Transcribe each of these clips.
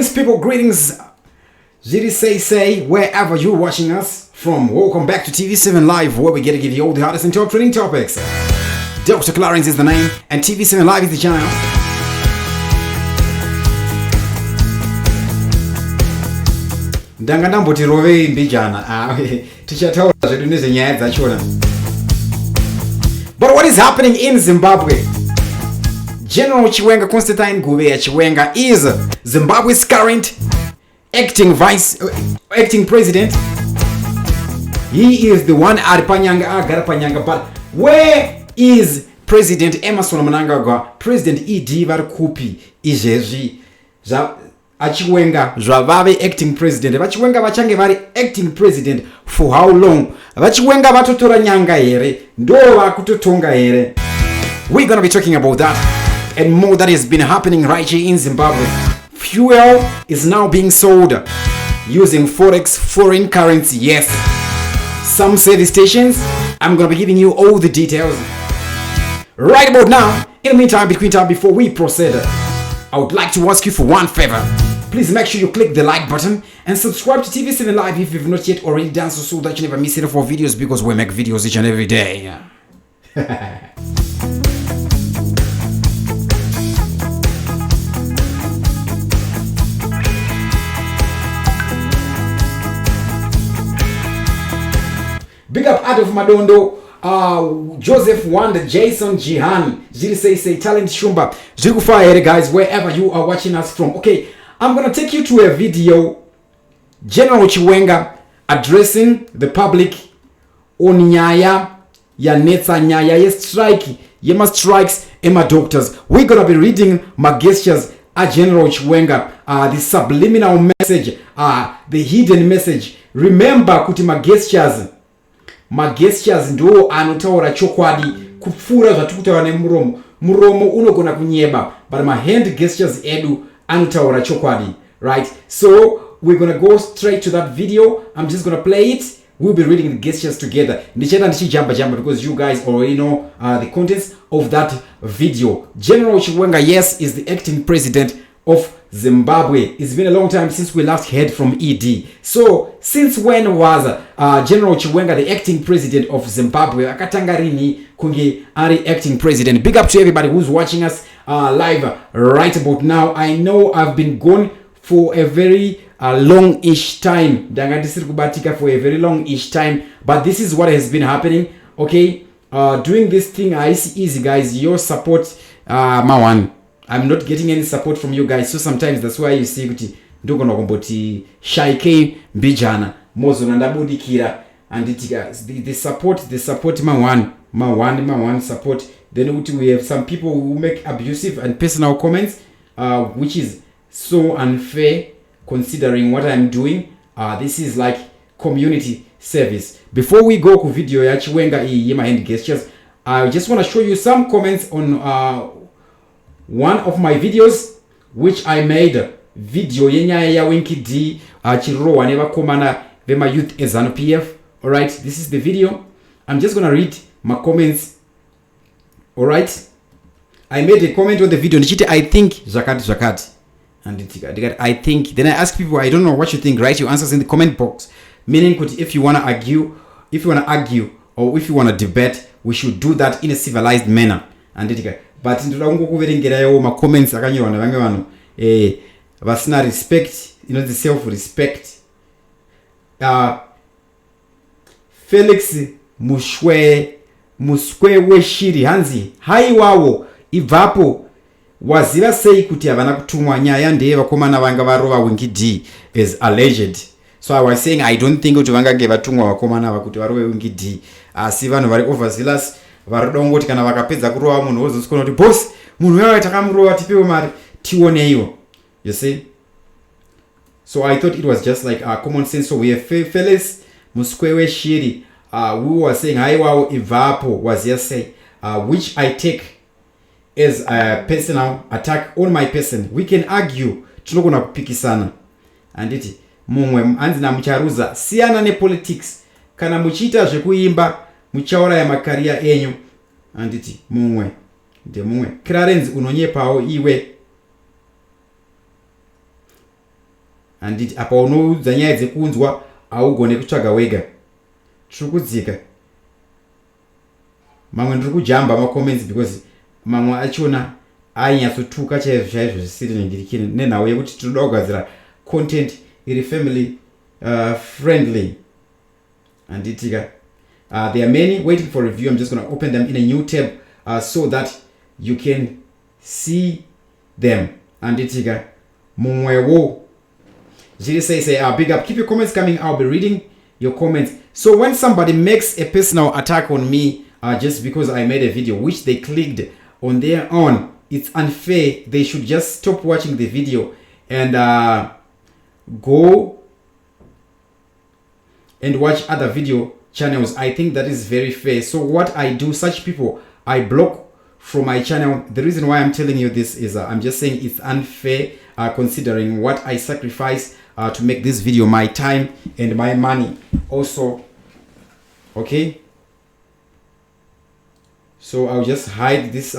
people, greetings. Ziri say, wherever you're watching us from, welcome back to TV7 Live, where we get to give you all the hottest and top trending topics. Dr. Clarence is the name, and TV7 Live is the channel. Ndangandamboti rove mbijana. Tichataura zvedu nezenyaya dzachona. But what is happening in Zimbabwe? General Chiwenga Constantine Guveya Chiwenga is Zimbabwe's current acting president. He is the one at Panyanga, but where is President Emerson Mnangagwa, President ED Varkupi Izezvi Chiwenga Zvavave acting president. Vachiwenga vachange vari acting president for how long? Vachiwenga vatotora nyanga here, ndo vakutotonga here. We're gonna be talking about that and more that has been happening right here in Zimbabwe. Fuel is now being sold using Forex, foreign currency. Yes, some service stations. I'm gonna be giving you all the details right about now. In the meantime, before we proceed, I would like to ask you for one favor. Please make sure you click the like button and subscribe to TV7 Live if you've not yet already done so that you never miss any of our videos, because we make videos each and every day. Big up Adolf Madondo, Joseph Wanda, Jason Jihan, Jiri say Talent Shumba, Jigufire, guys, wherever you are watching us from. Okay, I'm gonna take you to a video. General Chiwenga addressing the public on Nyaya ya Netsa Nyaya ya strike, Yema strikes, Emma doctors. We're gonna be reading my gestures at General Chiwenga, the subliminal message, the hidden message. Remember kuti my gestures ndo anotaura chokwadi kupfura zvatikutaura nemuromo. Muromo unogona kunyeba, but my hand gestures edu anotaura chokwadi, right? So we're gonna go straight to that video. I'm just gonna play it. We'll be reading the gestures together. Ndichenda ndichijamba because you guys already know the contents of that video. General Chiwenga, yes, is the acting president of Zimbabwe. It's been a long time since we last heard from ED. So since when was General Chiwenga the acting president of Zimbabwe? Akatangarini kunge ari acting president. Big up to everybody who's watching us live right about now. I know I've been gone for a very long-ish time. For a very long-ish time. But this is what has been happening. Okay, doing this thing is easy, guys. Your support, Mawan. I'm not getting any support from you guys, so sometimes that's why you see kuti ndogono komboti shaike mbijana mozo ndabudikira and the support my one support. Then we have some people who make abusive and personal comments, which is so unfair considering what I'm doing. This is like community service. Before we go to video ya Chiwenga my hand gestures, I just want to show you some comments on one of my videos which I made. Video yenya ya Winky D chiro waneva komana vema youth ezanu PF. Alright, this is the video. I'm just gonna read my comments. Alright, I made a comment on the video. I think Zakati. And I think. Then I ask people, I don't know what you think. Write your answers in the comment box. Meaning, if you wanna argue, or if you wanna debate, we should do that in a civilized manner. And but ndinongo kuverengerayo ma comments akanyorwa nevamwe vanhu vasina respect, the self respect. Felix muswe weshiri hanzi haiwawo ibvapo waziva sei kuti havana kutumwa nyaya ndeye vakomana vanga varova Winky D as alleged. So I was saying I don't think kuti vangange vatumwa vakomana ava kuti varove Winky D, asi vanhu vari overzealous varida ngoti kana vakapedza kurova munhu wozosukona kuti boss munhu uya takamurova tipewo mari tioneiwo, you see. So I thought it was just like common sense. So we have Felix muswe weshiri who was saying haiwawo ibvapo waziva sei, which I take as a personal attack on my person. We can argue, tinogona kupikisana. Anditi mumwe anzina mucharuza siyana nepolitics kana muchiita zvekuimba muchauraya makaria enyu. Anditi mumwe Clarence unonyepawo iwe handiti apa unoudza nyaya dzekunzwa augone kutsvaga wega. Tiri kudzika mamwe ndiri kujamba macomments because mamwe achona ainyatsotuka chaizvo chaizvo zvisiri ningirikini nenhau yekuti tinoda kugadzira content iri family friendly. Handitika there are many waiting for review. I'm just going to open them in a new tab so that you can see them. Handitika mumwewo Jiri say big up, keep your comments coming. I'll be reading your comments. So when somebody makes a personal attack on me just because I made a video which they clicked on their own, it's unfair. They should just stop watching the video and go and watch other video channels. I think that is very fair. So what I do, such people I block from my channel. The reason why I'm telling you this is I'm just saying it's unfair considering what I sacrifice to make this video, my time and my money also. Okay, so I'll just hide this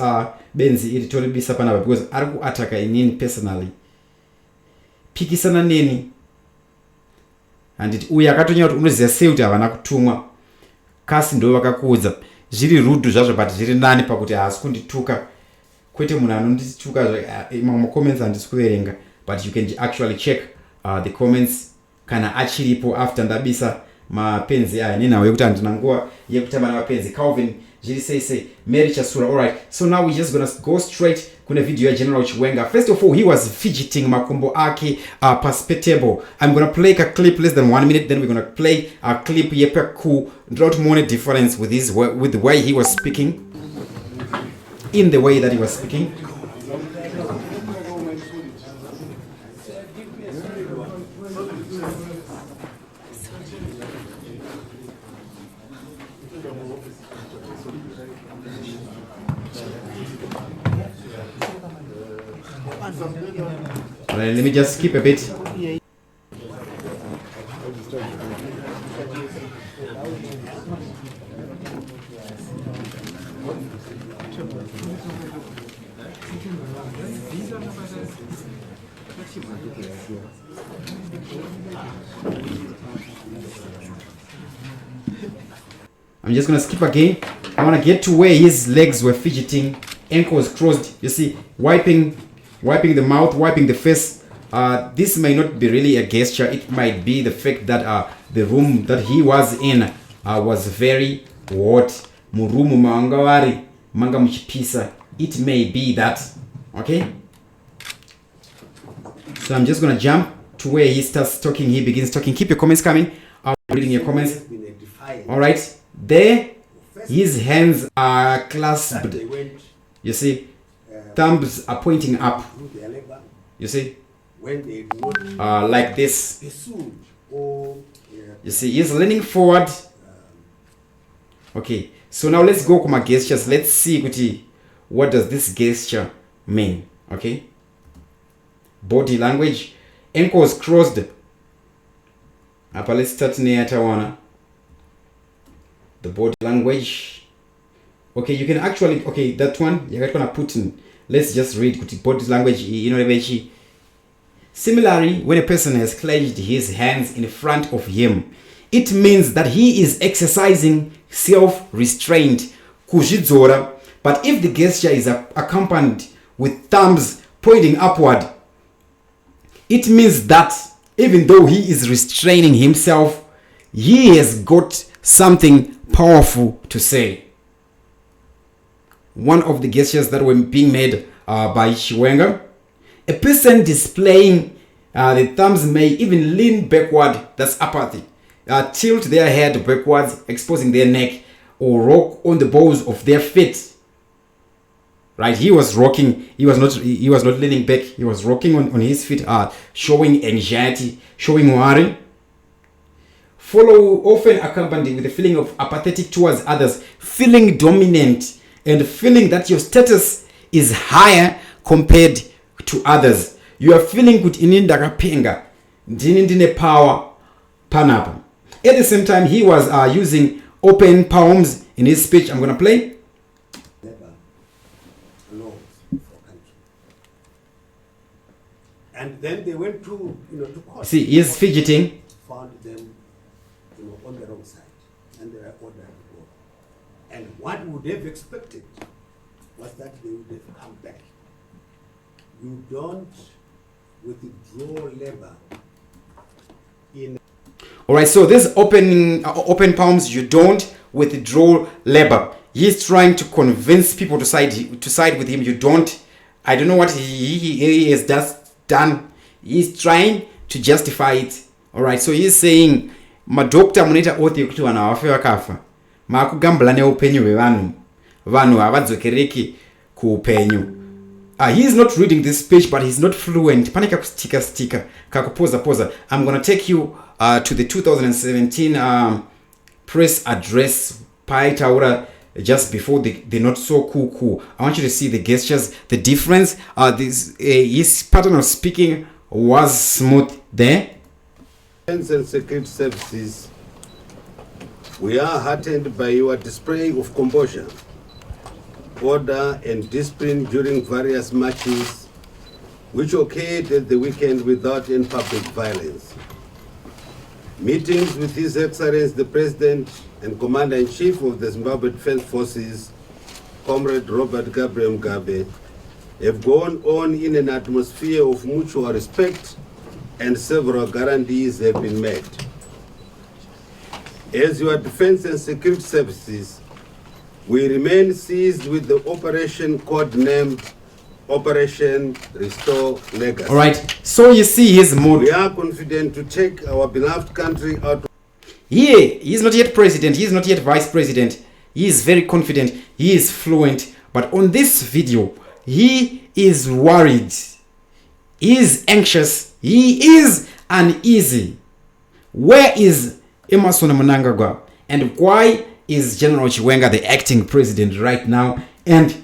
benzi editorial bisapanaba because ariku ataka inini personally pikisana neni and it uya akatonya kuti unoziva sei kuti havana kutumwa kasi ndo vakakuudza zviri rudu zvazvo but zviri nani pakuti haasi kundituka kwete munhu anondituka mamwe comments handisi kuverenga but you can actually check the comments kana achiripo after ndabisa mapenzi aya nenhau yekuti handina nguva yekutamba namapenzi. Calvin zviri sei Mary Chasura. Alright, so now we're just gonna go straight kune video ya General Chiwenga. First of all, he was fidgeting makumbo ake perspectable. I'm gonna play a clip less than 1 minute, then we're gonna play a clip yepe ku not more difference with his with the way he was speaking, in the way that he was speaking. Let me just skip a bit. I'm just gonna skip again. I want to get to where his legs were fidgeting, ankles crossed. You see, wiping the mouth, wiping the face. This may not be really a gesture. It might be the fact that the room that he was in was very hot. Murumu maangawari manga muchipisa. It may be that. Okay. So I'm just gonna jump to where he starts talking. He begins talking. Keep your comments coming. I'll be reading your comments. All right. There, his hands are clasped. You see, thumbs are pointing up. You see, like this. You see, he's leaning forward. Okay, so now let's go to my gestures. Let's see what does this gesture mean. Okay, body language, ankles crossed. Let's start near Tawana. The body language. Okay, you can actually, okay, that one you're gonna put in. Let's just read body language. You know, similarly, when a person has clenched his hands in front of him, it means that he is exercising self-restraint, kujidzora. But if the gesture is accompanied with thumbs pointing upward, it means that even though he is restraining himself, he has got something powerful to say. One of the gestures that were being made by Chiwenga, a person displaying the thumbs may even lean backward, that's apathy, tilt their head backwards, exposing their neck, or rock on the balls of their feet. Right, he was rocking, he was not leaning back, he was rocking on his feet, showing anxiety, showing worry. Follow often accompanied with a feeling of apathetic towards others, feeling dominant, and feeling that your status is higher compared to others. You are feeling good in indakapenga, ndine power panapa. At the same time, he was using open palms in his speech. I'm going to play. And then they went to, to court. See, he is fidgeting. Found them, on the wrong side, and they were ordered to go. And what would have expected was that they would have come back. You don't withdraw labor in. All right, so this open palms, you don't withdraw labor. He's trying to convince people to side with him. You don't. I don't know what he has just done. He's trying to justify it. All right, so he's saying madokta munita othi kuti vanhu havafe vakafa maakugambula neupenyu hwevanhu vanhu havadzokereki kuupenyu. He's not reading this speech, but he's not fluent. Pane kakustika kakupoza. I'm going to take you to the 2017 press address paitaura just before the not so cool. I want you to see the gestures, the difference. His pattern of speaking was smooth there. Defense and security services, we are heartened by your display of composure, order and discipline during various marches which occurred at the weekend without any public violence. Meetings with His Excellency the President and Commander-in-Chief of the Zimbabwe Defense Forces, Comrade Robert Gabriel Mugabe, have gone on in an atmosphere of mutual respect and several guarantees have been made. As your defense and security services, we remain seized with the operation codenamed Operation Restore Legacy. All right, so you see his mood. We are confident to take our beloved country out. He is not yet president. He is not yet vice president. He is very confident. He is fluent. But on this video, he is worried. He is anxious. He is uneasy. Where is Emmerson Mnangagwa? And why is General Chiwenga the acting president right now? And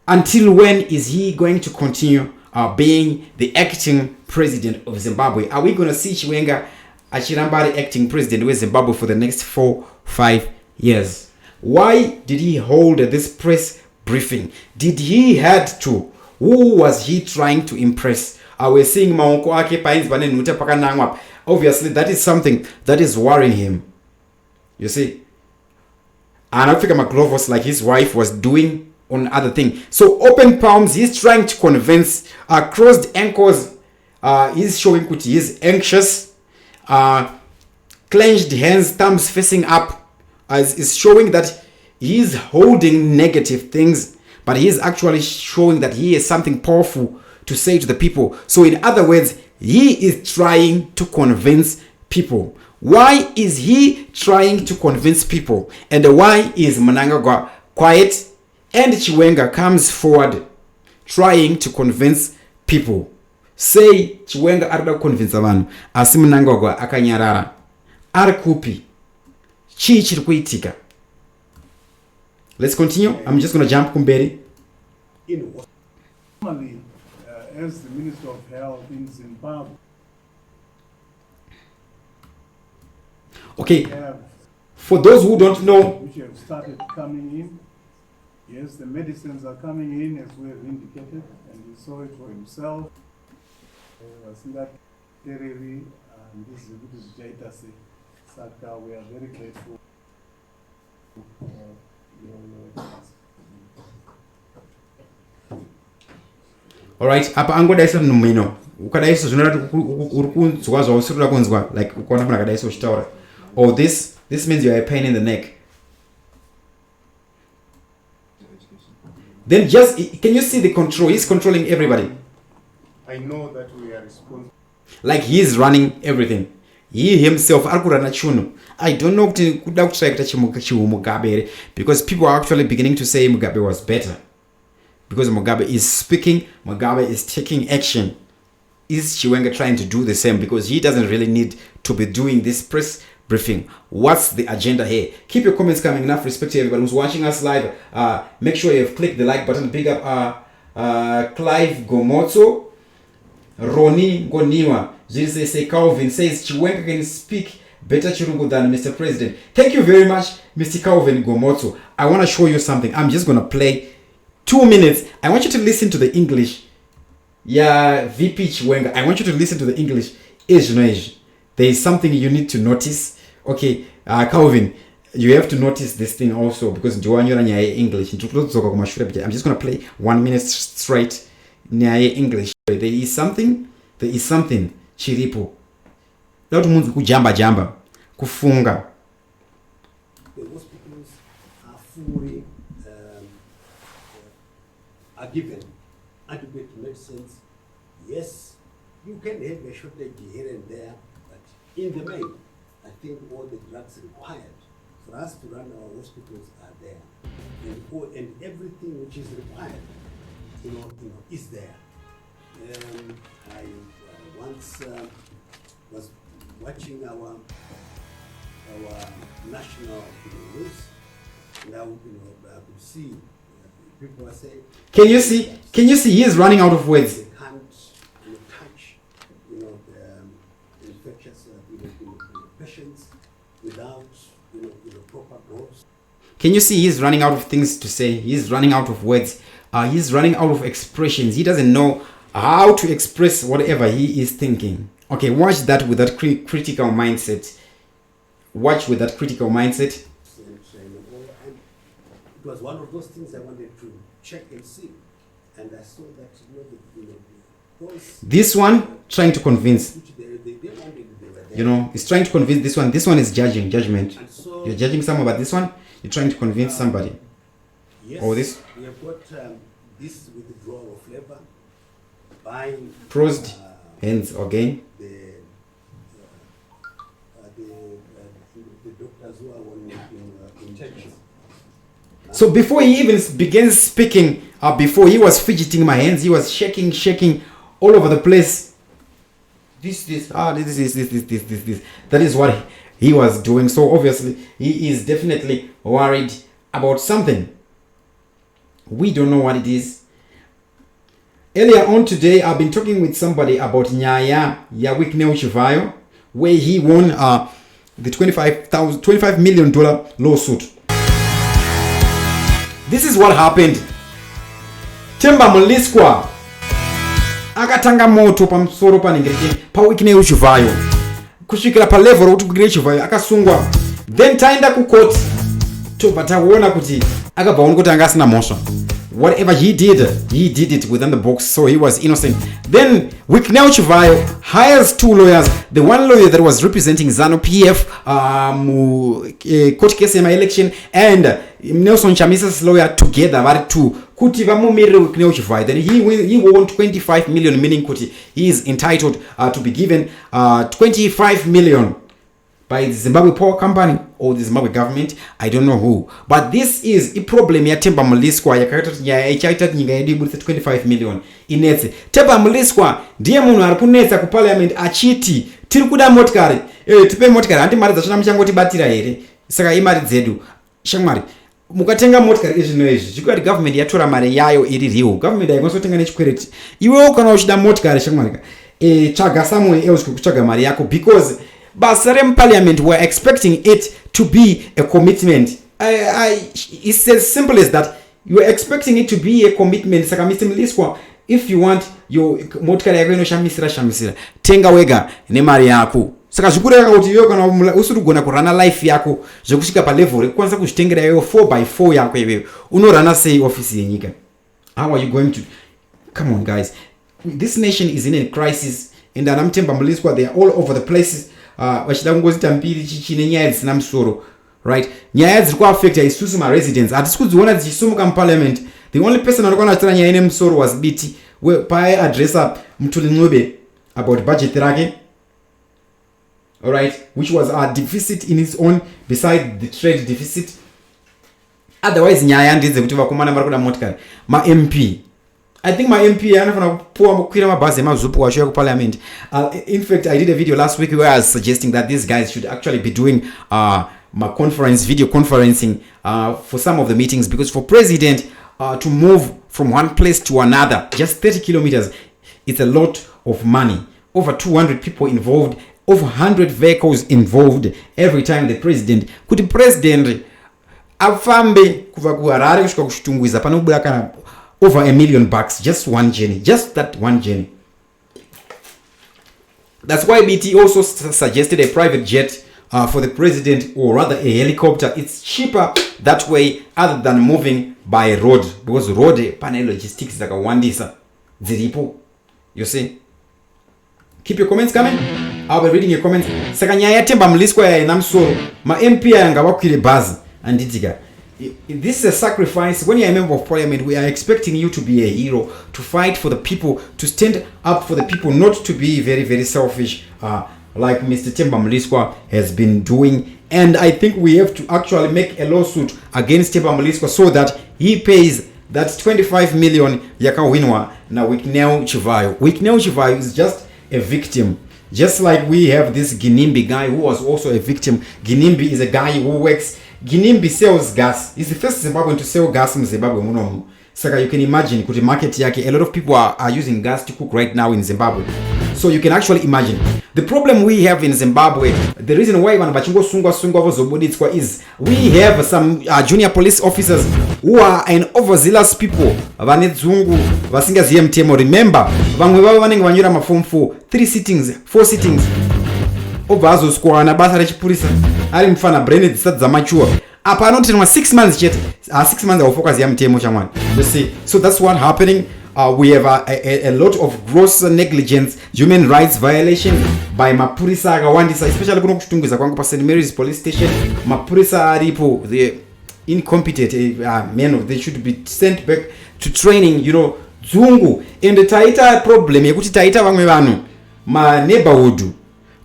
until when is he going to continue being the acting president of Zimbabwe? Are we going to see Chiwenga Achirambari acting president of Zimbabwe for the next 4-5 years? Why did he hold this press briefing? Did he had to? Who was he trying to impress? We're seeing maonko ake pains bane nuta pakanangwa. Obviously, that is something that is worrying him. You see, and Africa McGlovos, like his wife was doing on other thing. So open palms, he's trying to convince. Crossed ankles, he's showing kuti he's anxious. Clenched hands, thumbs facing up, is showing that he's holding negative things, but he is actually showing that he has something powerful to say to the people. So in other words, he is trying to convince people. Why is he trying to convince people? And why is Mnangagwa quiet and Chiwenga comes forward trying to convince people? Say Chiwenga arda convince abantu, asi Mnangagwa akanyarara. Ari kupi? Chi chiri kuitika? Let's continue. I'm just going to jump kumberi. Normally, as the Minister of Health in Zimbabwe, okay, for those who don't know, which have started coming in, yes, the medicines are coming in as we have indicated, and he saw it for himself. That Tereri and this is Jaitase Saka, we are very grateful for your all right, apa angodaisa nomino ukadaisa zvinoita uri kunzwa zvausirira kunzwa, like ukaona munhu akadaisa uchitaura, or this means you are a pain in the neck. Then just, can you see the control? He's controlling everybody. I know that we are responsible. Like he is running everything. He himself arikurana chunu. I don't know kuti kuda kutsvaika Mugabe, because people are actually beginning to say Mugabe was better. Because Mugabe is speaking, Mugabe is taking action. Is Chiwenga trying to do the same? Because he doesn't really need to be doing this press briefing. What's the agenda here? Keep your comments coming. Enough respect to everybody who's watching us live. Make sure you've clicked the like button. Big up Clive Gomotso, Roni Ngoniwa, Jesus say Calvin says Chiwenga can speak better Chirungu than Mr. President. Thank you very much, Mr. Calvin Gomotso. I want to show you something. I'm just going to play 2 minutes. I want you to listen to the English. Yeah, VP Chiwenga. I want you to listen to the English. There is something you need to notice. Okay, Calvin, you have to notice this thing also because English. I'm just gonna play 1 minute straight. English. There is something. Chiripo. Not mungu kujamba. Kufunga. The hospitals are fully are given adequate medicines. Yes, you can have a shortage here and there, but in the main, I think all the drugs required for us to run our hospitals are there, and everything which is required, is there. I once was watching our national news, and I could see people are saying. Can you see? He is running out of words. They can't touch, infectious patients without, proper gloves. Can you see he's running out of things to say? He's running out of words. He's running out of expressions. He doesn't know how to express whatever he is thinking. Okay, watch that with that critical mindset. Watch with that critical mindset. And it was one of those things I wanted to check and see. And I saw that, those This one trying to convince. which they wanted, they were there. He's trying to convince this one. This one is judgment. And so, You're judging someone, but this one, you're trying to convince somebody. yes, Or this. we have got this withdrawal of labor, buying Crossed hands again. the doctors who are on intention. So before he even begins speaking, before he was fidgeting my hands, he was shaking all over the place. This. That is what he was doing. So obviously, he is definitely worried about something. We don't know what it is. Earlier on today, I've been talking with somebody about Nyaya Yawikneo Chivayo, where he won the $25 million lawsuit. This is what happened. Temba Muliskwa akatanga moto pamusoro panengere pa Wikneo Chivayo kusvikira pa level kuti Wikneo Chivayo akasungwa, then taenda ku court tobva taona kuti akabva kuti anga asina mhosva. Whatever he did it within the box, so he was innocent. Then Wikneo Chivayo hires two lawyers. The one lawyer that was representing ZANU-PF court case election, and Nelson Chamisa's lawyer together, vari two kuti vamumirire Wikneo Chivayo. Then he won 25 million, meaning kuti he is entitled to be given 25 million by the Zimbabwe Power Company or the Zimbabwe government. I don't know who. But this is a problem ya Temba Muliskwa yakaita nyika yedu ibuditse 25 million inetse. Temba Muliskwa ndiye munhu ari kunetsa ku parliament achiti tiri kuda motikari, tipe motikari, handi mari dzachona muchangoti batira here. Saka imari dzedu. Shamwari, mukatenga motikari izvi chikuti government yatora mari yayo iri riwo. Government haikosotenga nechikwereti. Iwewo kana uchida motikari shamwari, tsvaga somewhere else kutsvaga mari yako, because Basarem Parliament were expecting it to be a commitment. It's as simple as that. You are expecting it to be a commitment. If you want your motikari yako inoshamisira tenga wega nemari yako. Saka zvikureva kuti iwe kana usiri kugona kurana life yako zvekusvika pa level rekwanisa kuzvitengera iwe 4x4 yako iwe unorana sei office yenyika. How are you going to? Come on guys, this nation is in a crisis, and Temba Muliskwa, they are all over the places. Vachida kungozita mbiri chichine nyaya dzisina musoro, right? Nyaya dziri kuaffecta isusu maresidents hatisi kudziona dzichisumuka muparliament. The only person anokwana achitira nyaya ine musoro was Biti paaadressa Mutuli Ncube about budget rake, alright, which was a deficit in its own beside the trade deficit. Otherwise nyaya ndedzekuti vakomana vari kuda motikari. Ma-MP, I think my MP anofana kukwira mabhazi emazupu wacho ku parliament. In fact, I did a video last week where I was suggesting that these guys should actually be doing video conferencing for some of the meetings, because for president to move from one place to another just 30 kilometers, it's a lot of money. Over 200 people involved, over 100 vehicles involved every time the president could afambe kuva kuHarare kusvika kuchitungwiza panobuda kana over $1 million, just one journey, just that one journey. That's why BT also suggested a private jet for the president, or rather a helicopter. It's cheaper that way other than moving by road, because road pane logistics zakawandisa ziripo. You see? Keep your comments coming. I'll be reading your comments. Saka nyaya Temba Mliswa ya inamsoro ma MP yanga wakwile bazi anditika. This is a sacrifice. When you're a member of parliament, we are expecting you to be a hero, to fight for the people, to stand up for the people, not to be very, very selfish, like Mr. Temba Mliswa has been doing. And I think we have to actually make a lawsuit against Temba Mliswa so that he pays that 25 million yakawinwa na Wikneu Chivayo. Wikneu Chivayo is just a victim. Just like we have this Ginimbi guy who was also a victim. Ginimbi is a guy who works. Ginimbi sells gas. He's the first Zimbabwean to sell gas in Zimbabwe. So you can imagine, could market yake. A lot of people are using gas to cook right now in Zimbabwe. So you can actually imagine. The problem we have in Zimbabwe, the reason why is we have some junior police officers who are an overzealous people. Remember, form 4, 3 sittings, 4 sittings. Ovazo squad na basa rechipurisa ari mfana brain dzisa mature apa anotenwa 6 months chete 6 months of focus ya mtemo chamwana. You see, so that's what happening. We have a lot of gross negligence, human rights violation by mapurisa akawandisa, especially kuno kuchitungwiza kwangu pa St Mary's police station. Mapurisa aripo, the incompetent men, they should be sent back to training, you know, dzungu. And taita problem yekuti taita vamwe vanhu ma neighborhood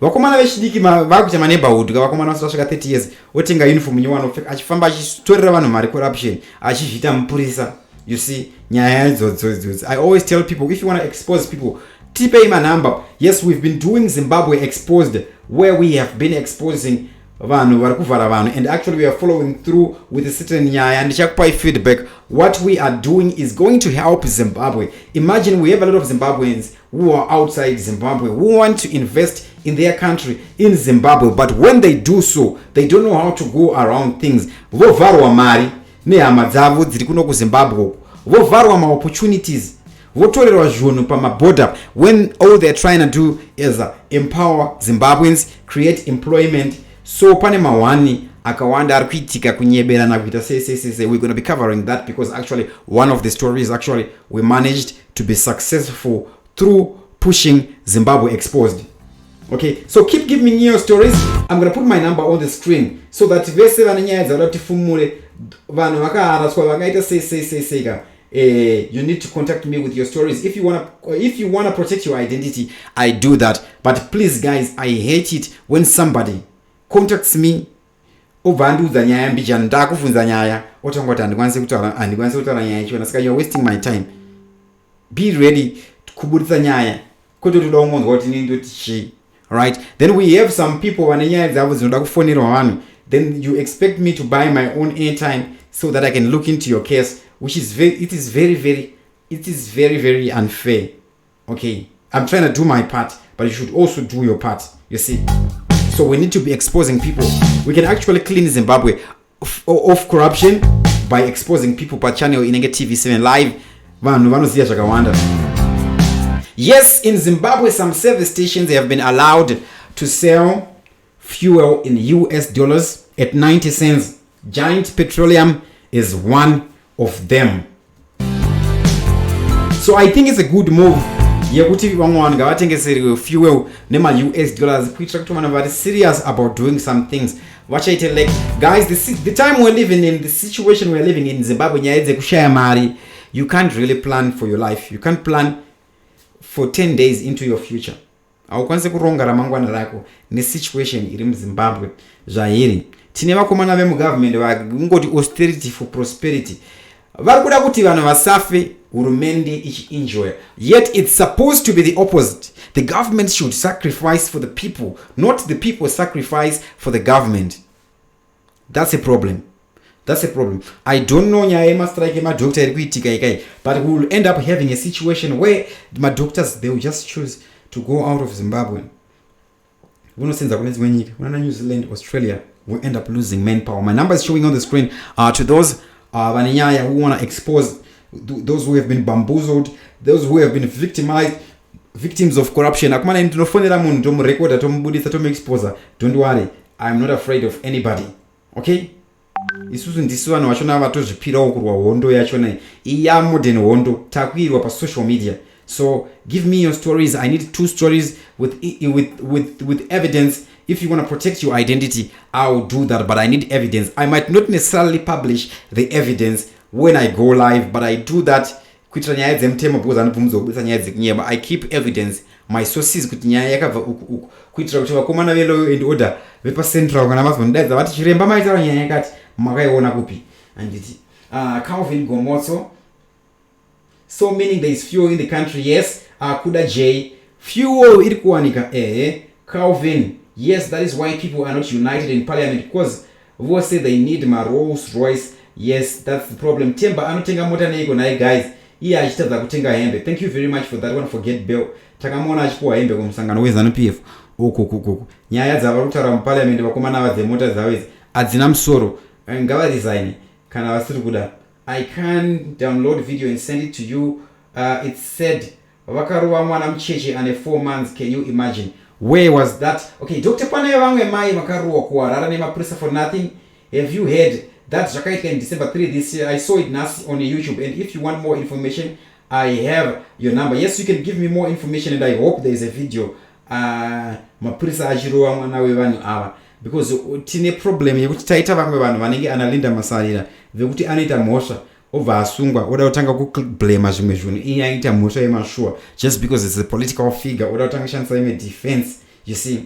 vakomana vechidiki vakuita maneighborhood vakomana vasvika 30 years otenga uniform nyowano achifamba achitorera vanhu mari corruption achizviita mupurisa. You see, nyaya idzodzo. I always tell people, if you want to expose people, tipei my number. Yes, we've been doing Zimbabwe Exposed, where we have been exposing vanhu vari kuvhara vanhu, and actually we are following through with a certain nyaya and chakupai feedback. What we are doing is going to help Zimbabwe. Imagine we have a lot of Zimbabweans who are outside Zimbabwe who want to invest in their country in Zimbabwe, but when they do so, they don't know how to go around things. Vovarwa mari nehama dzavo dziri kuno kuZimbabwe, vovarwa ma opportunities, votorerwa zvinhu pamaborder, when all they're trying to do is empower Zimbabweans, create employment. So pane mawani akawanda ari kuitika kunyeberana kuita sei. We're going to be covering that, because actually one of the stories, actually we managed to be successful through pushing Zimbabwe Exposed. Okay, so keep giving me your stories. I'm going to put my number on the screen so that vese vananyaya dzavati fumure vanhu vakaharaswa vakaita sei you need to contact me with your stories. If you want to protect your identity, I do that. But please guys, I hate it when somebody contacts me ovanduudza nyaya mbijana ndakufunza nyaya otangoti handikwanisi kutaura nyaya ichona, saka you're wasting my time. Be ready kubuditsa nyaya kototoda kungonzwa kuti ndoti chi. Right, then we have some people vane nyaya dzavo dzinoda kufonerwa vanhu, then you expect me to buy my own airtime so that I can look into your case, which is very very unfair. Okay, I'm trying to do my part, but you should also do your part. You see, so we need to be exposing people. We can actually clean Zimbabwe of corruption by exposing people per channel Inenge TV7 live. Vanhu vanoziya zvakawanda. Yes, in Zimbabwe, some service stations have been allowed to sell fuel in US dollars at 90 cents. Giant Petroleum is one of them. So I think it's a good move. Yekuti vamwe vanhu ngavatengesere fuel nema US dollars kuitira kuti vanhu vari serious about doing some things vachaite like guys, the time we're living in, the situation we're living in Zimbabwe, nyaya dzekushaya mari, you can't really plan for your life. You can't plan for 10 days into your future. Haukwanisi kuronga ramangwana rako nesituation iri muZimbabwe zvairi. Tine vakomana vemugovernment vangoti austerity for prosperity. Vari kuda kuti vanhu vasafe, hurumende ichienjoy. Yet it's supposed to be the opposite. The government should sacrifice for the people, not the people sacrifice for the government. That's a problem. I don't know nyaya yemastrike emadoctor iri kuitika ikai, but we will end up having a situation where my doctors, they will just choose to go out of Zimbabwe. Vunosenza kune dzimwe nyika, kuna New Zealand, Australia, will end up losing manpower. My number is showing on the screen. To those vane nyaya who want to expose those who have been bamboozled, those who have been victims of corruption. Akumana ndinofonera munhu tomurecorda tomubudisa tomuexposa. Don't worry, I'm not afraid of anybody. Okay? Isusu ndisu vanhu vachona vatozvipirawo kurwa hondo yachona iya modern hondo takuirwa pa social media. So give me your stories. I need 2 stories with evidence. If you want to protect your identity, I'll do that, but I need evidence. I might not necessarily publish the evidence when I go live, but I do that kuitira nyaya dzemutemo because anobvumidza kubudisa nyaya dzekunyeba. I keep evidence, my sources, kuti nyaya yakabva uku kuitira kuti vakomana ve-law and order vepa-central kana vazondaidza vati chiremba maitaura nyaya yakati makaiona kupi. Anditi Calvin Gomotso, so meaning there is fuel in the country. Yes. Kuda J, fuel iri kuwanika. Calvin, yes, that is why people are not united in parliament, because vose say they need my Rolls Royce. Yes, that's the problem. Temba anotenga mota neiko naye guys. Iye achitadza kutenga hembe. Thank you very much for that one. Forget Bill. Takamona achipuwa hembe kumusangano wezanu PF. Uku. Nyaya dzavari kutaura muparliament vakomana vadzemota dzavo idzi hadzina musoro. Ngava resign kana vasiri kuda. I can download video and send it to you. It said vakarova mwana mucheche ane 4 months. Can you imagine? Where was that? Okay, Dr. Pane vamwe mai vakaruwa kuwarara nemapurisa for nothing. Have you heard that zvakaitika in December 3 this year? I saw it nasi on YouTube, and if you want more information, I have your number. Yes, you can give me more information, and I hope there is a video. Mapurisa achiruwa mwana wevanhu ava, because tine problem yekuti taita vamwe vanhu vanenge analinda masarira vekuti anoita mhosva obva asungwa oda kutanga kublama zvimwe zvinhu iye aita mhosva yemashuwa just because it's a political figure oda kutanga kushandisa imwe defense, you see.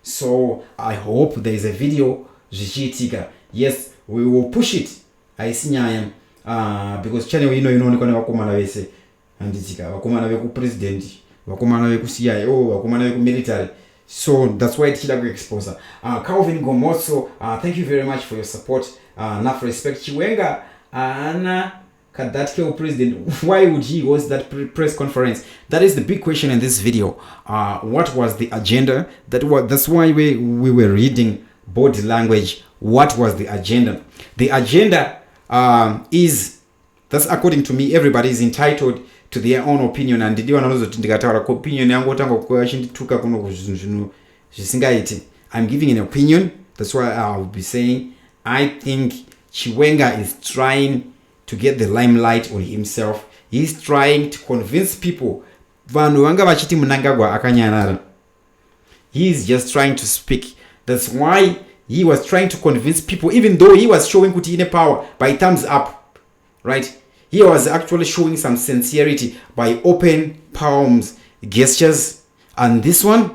So I hope there is a video zvichiitika. Yes, we will push it. Haisi nyaya because channel ino inoonekwa nevakomana vese handitika vakomana vekupresident, vakomana vekuCIO, vakomana vekumilitary. So that's why tichida kuexposa. Calvin Gomotso, thank you very much for your support. Enough respect. Chiwenga, Anna Kadatke president, why would he host that press conference? That is the big question in this video. What was the agenda? That's why we were reading body language. What was the agenda? The agenda is, that's according to me, everybody is entitled to their own opinion, and ndidiwa nanozoti ndikataura opinion yangu otanga kuachindituka kuno zvinhu zvisingaiti. I'm giving an opinion. That's why I will be saying I think Chiwenga is trying to get the limelight on himself. He's trying to convince people vanhu vanga vachiti Mnangagwa akanyarara. He is just trying to speak. That's why he was trying to convince people, even though he was showing kuti ine power by thumbs up, right? He was actually showing some sincerity by open palms, gestures, and this one,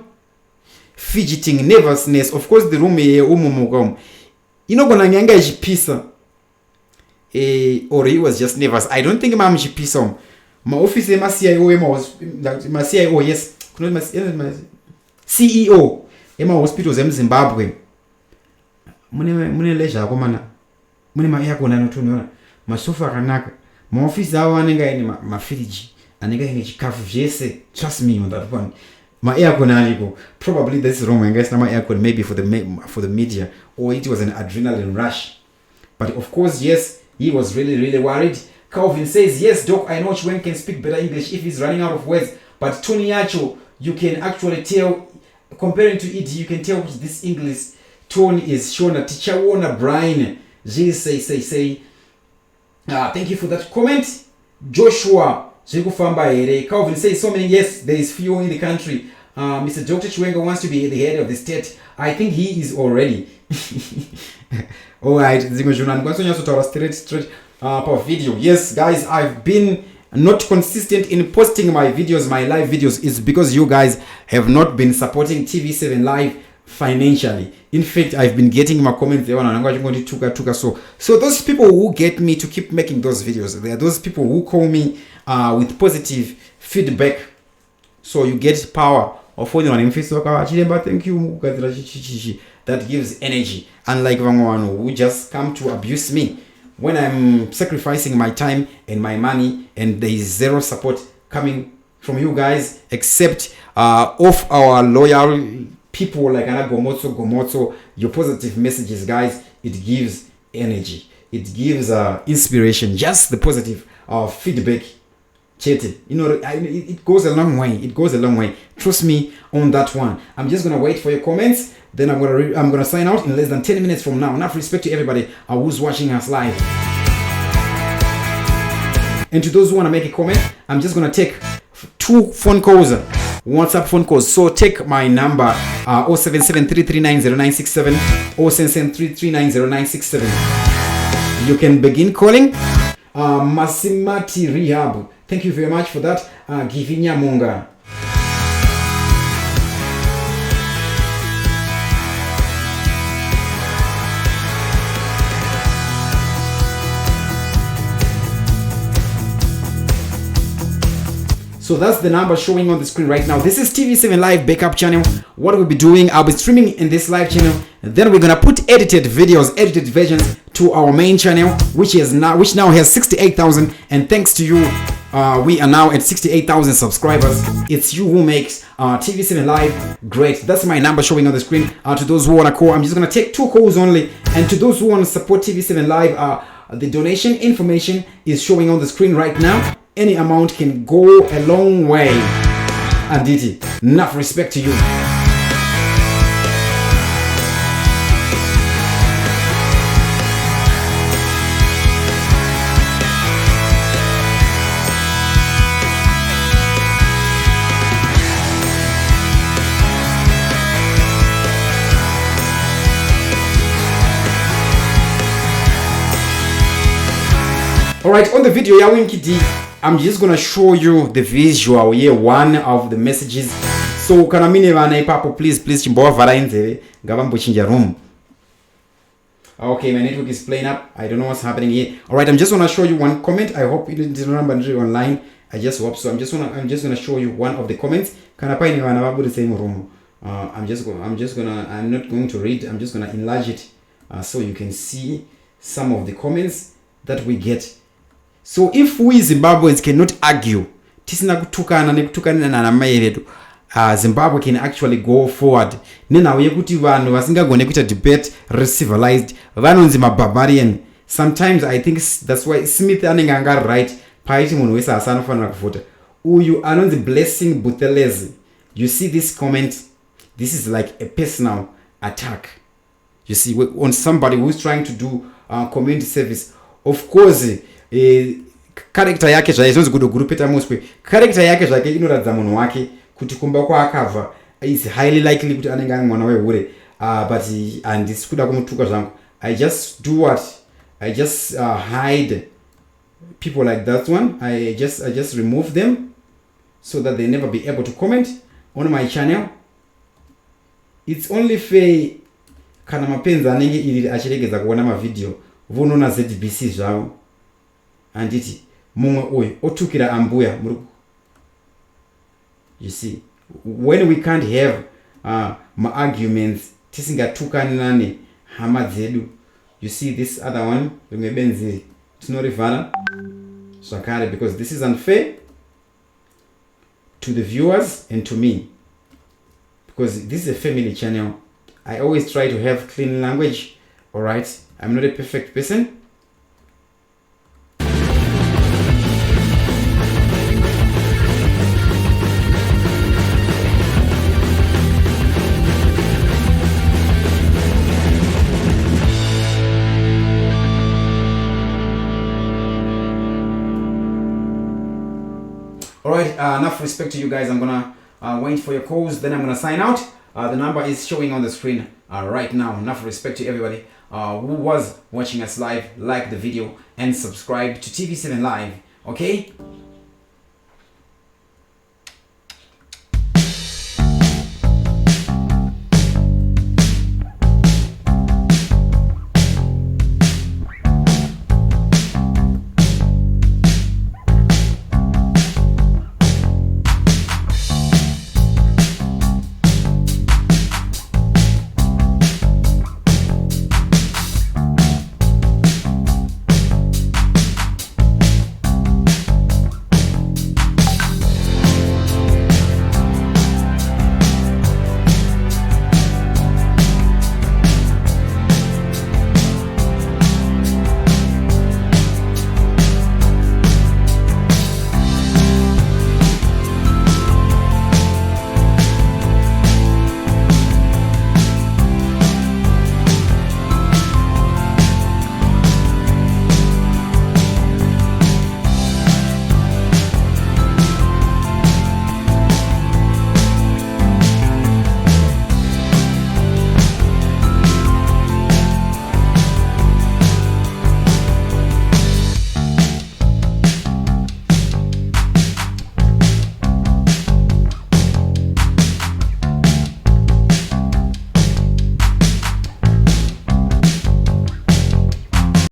fidgeting, nervousness. Of course, the room umumukom. Inogona nyanga ichipisa. Or he was just nervous. I don't think mama ichipisa. My office ma CIO ma CIO, yes. CEO ema hospitals em Zimbabwe. Mune leisure akomana. Mune ma aircon anotonora. Masofa akanaka. My office awo anenga ine mafridge. Anenga ine chikafu zvese. Trust me on that one. My aircon aliko. Probably this is wrong. I guess my aircon maybe for the media, or it was an adrenaline rush. But of course, yes, he was really worried. Calvin says, yes, Doc, I know Chiwenga can speak better English if he's running out of words. But Tony Yacho, you can actually tell, comparing to it, you can tell this English tone is shown. Teacher Warner Brian, say. Thank you for that comment. Joshua, Calvin says, so many, yes, there is fuel in the country. Mr. Dr. Chiwenga wants to be the head of the state. I think he is already. Alright, straight per video. Yes, guys, I've been not consistent in posting my videos, my live videos. It's because you guys have not been supporting TV7 Live financially. In fact, I've been getting my comments there on so those people who get me to keep making those videos, they are those people who call me with positive feedback. So you get power of holding on Facebook. Thank you. That gives energy. Unlike Vangwano who just come to abuse me when I'm sacrificing my time and my money, and there is zero support coming from you guys except of our loyal people like Anna Gomotso, your positive messages, guys. It gives energy. it gives inspiration, just the positive feedback. Chete, you know, it goes a long way. It goes a long way. Trust me on that one. I'm just gonna wait for your comments. Then I'm gonna sign out in less than 10 minutes from now. Enough respect to everybody who's watching us live. And to those who wanna make a comment, I'm just gonna take 2 phone calls, WhatsApp phone calls. So take my number 0773390967, 0773390967. You can begin calling. Masimati Rehab. Thank you very much for that. Givinya Munga. So that's the number showing on the screen right now. This is TV7 Live Backup channel. What we'll be doing, I'll be streaming in this live channel. Then we're gonna put edited videos, edited versions to our main channel, which now has 68,000. And thanks to you, we are now at 68,000 subscribers. It's you who makes TV7 Live great. That's my number showing on the screen. To those who wanna call, I'm just gonna take 2 calls only. And to those who wanna support TV7 Live, the donation information is showing on the screen right now. Any amount can go a long way. And it enough respect to you. Alright, on the video ya Winky D, I'm just gonna show you the visual here, one of the messages. So kana mine vana ipapo, please chimbowa vara inzeve ngavambo chinja room. Okay, my network is playing up. I don't know what's happening here. Alright, I'm just gonna show you one comment. I hope you didn't remember online. I just hope so. I'm just gonna show you one of the comments. Kana paine vana vabude same room. I'm not going to read. I'm just gonna enlarge it so you can see some of the comments that we get. So if we Zimbabweans cannot argue, tisina kutukana nekutukana na mai vedu, Zimbabwe can actually go forward. Nena yekuti vanhu vasingagone kuita debate civilized, vanonzi barbarian. Sometimes I think that's why Smith anenge anga right paiti munhu wese asanofanira kuvhota. Uyu anonzi Blessing Buthelezi. You see this comment? This is like a personal attack. You see, on somebody who's trying to do community service. Of course, character yake zvaizonzi kuti gurupeta muswe, character yake zvake inoratidza munhu wake kuti kumba kwaakabva is highly likely kuti anenge ari mwana wehure, but handisi kuda kumutuka zvangu. I just do what I just hide people like that one. I just remove them so that they never be able to comment on my channel. It's only fair kana mapenzi anenge iri achiregedza kuona mavideo vonona ZBC zvavo anditi mumwe oyo otukira ambuya muri. You see, when we can't have arguments tisingatukani nane hama dzedu. You see this other one rimwe benzi tinorivhara zvakare because this is unfair to the viewers and to me, because this is a family channel. I always try to have clean language. All right, I'm not a perfect person. All right, enough respect to you guys. I'm gonna wait for your calls, then I'm gonna sign out. The number is showing on the screen right now. Enough respect to everybody who was watching us live. Like the video and subscribe to TV7 Live. Okay.